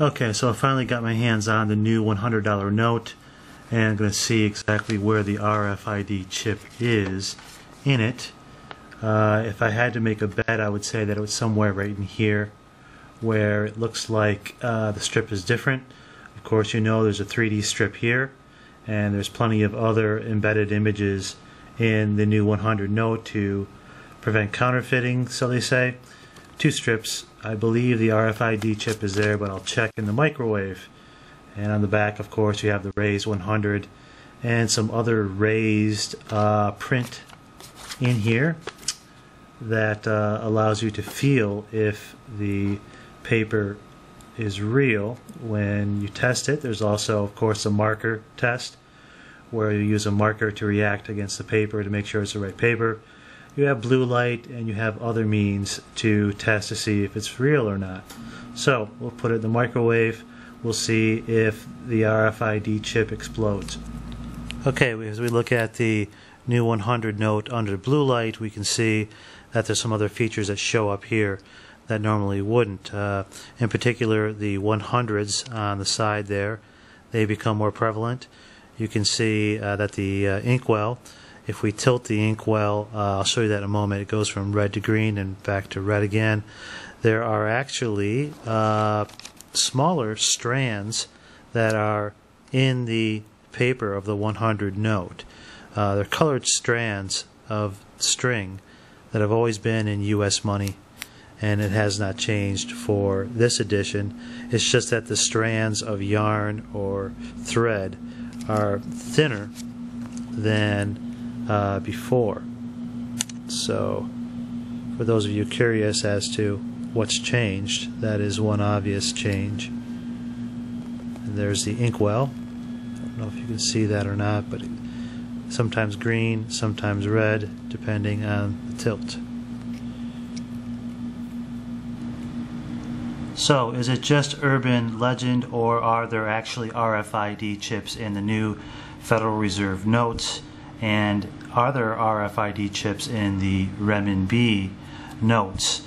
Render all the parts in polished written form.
Okay, so I finally got my hands on the new $100 note, and I'm going to see exactly where the RFID chip is in it. If I had to make a bet, I would say that it was somewhere right in here, where it looks like the strip is different. Of course, you know there's a 3D strip here, and there's plenty of other embedded images in the new 100 note to prevent counterfeiting, so they say. 2 strips. I believe the RFID chip is there, but I'll check in the microwave. And on the back, of course, you have the raised 100 and some other raised print in here that allows you to feel if the paper is real when you test it. There's also, of course, a marker test where you use a marker to react against the paper to make sure it's the right paper. You have blue light, and you have other means to test to see if it's real or not. So we'll put it in the microwave. We'll see if the RFID chip explodes. Okay, as we look at the new 100 note under blue light, we can see that there's some other features that show up here that normally wouldn't. In particular, the 100s on the side there, they become more prevalent. You can see that the inkwell, if we tilt the inkwell, I'll show you that in a moment, it goes from red to green and back to red again. There are actually smaller strands that are in the paper of the 100 note. They're colored strands of string that have always been in US money, and it has not changed for this edition. It's just that the strands of yarn or thread are thinner than before. So for those of you curious as to what's changed, that is one obvious change. And there's the inkwell. I don't know if you can see that or not, but sometimes green, sometimes red, depending on the tilt. So, is it just urban legend, or are there actually RFID chips in the new Federal Reserve notes? And are there RFID chips in the Renminbi notes?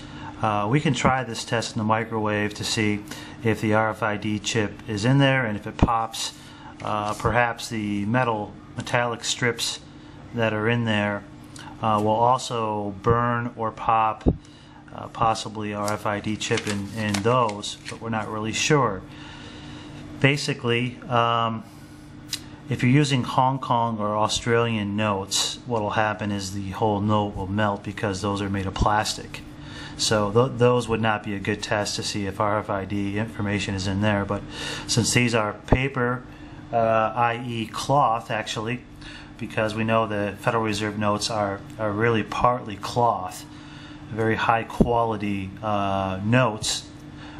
We can try this test in the microwave to see if the RFID chip is in there, and if it pops, perhaps the metallic strips that are in there will also burn or pop, possibly RFID chip in those, but we're not really sure. Basically, if you're using Hong Kong or Australian notes, what will happen is the whole note will melt because those are made of plastic. So those would not be a good test to see if RFID information is in there. But since these are paper, i.e. cloth actually, because we know the Federal Reserve notes are really partly cloth, very high quality notes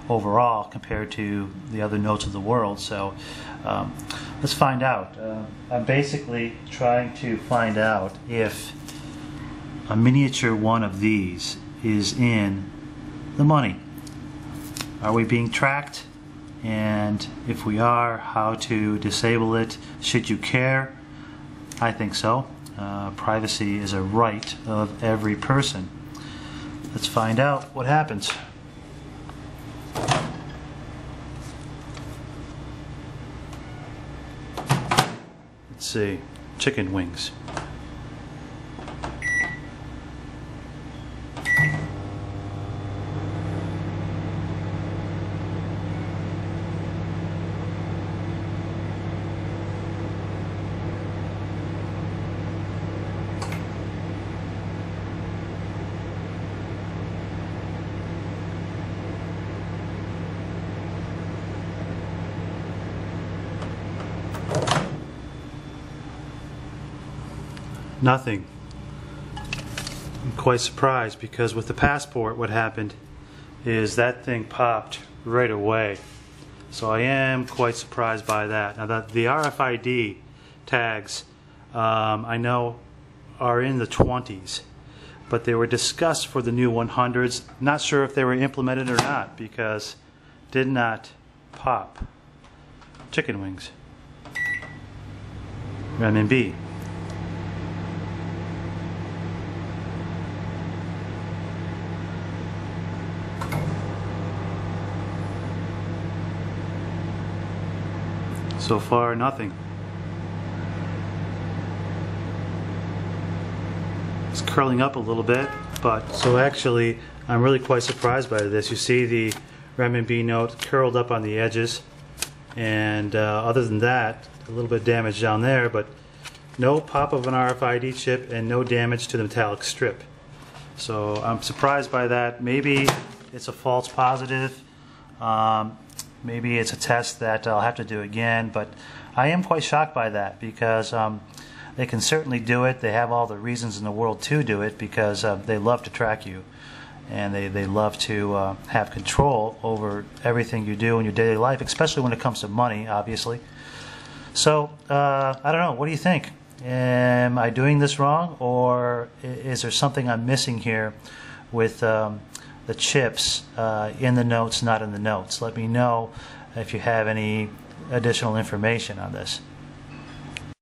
overall compared to the other notes of the world. So let's find out. I'm basically trying to find out if a miniature one of these is in the money. Are we being tracked? And if we are, how to disable it? Should you care? I think so. Privacy is a right of every person. Let's find out what happens. Let's see, chicken wings. Nothing. I'm quite surprised because with the passport what happened is that thing popped right away. So I am quite surprised by that. Now the RFID tags I know are in the 20s, but they were discussed for the new 100s. Not sure if they were implemented or not because did not pop. Chicken wings. Renminbi. So far, nothing. It's curling up a little bit, but so actually I'm really quite surprised by this. You see the renminbi note curled up on the edges, and other than that, a little bit of damage down there, but no pop of an RFID chip and no damage to the metallic strip. So I'm surprised by that. Maybe it's a false positive. Maybe it's a test that I'll have to do again, but I am quite shocked by that because they can certainly do it. They have all the reasons in the world to do it because they love to track you, and they love to have control over everything you do in your daily life, especially when it comes to money, obviously. So I don't know. What do you think? Am I doing this wrong, or is there something I'm missing here with the chips in the notes, not in the notes? Let me know if you have any additional information on this.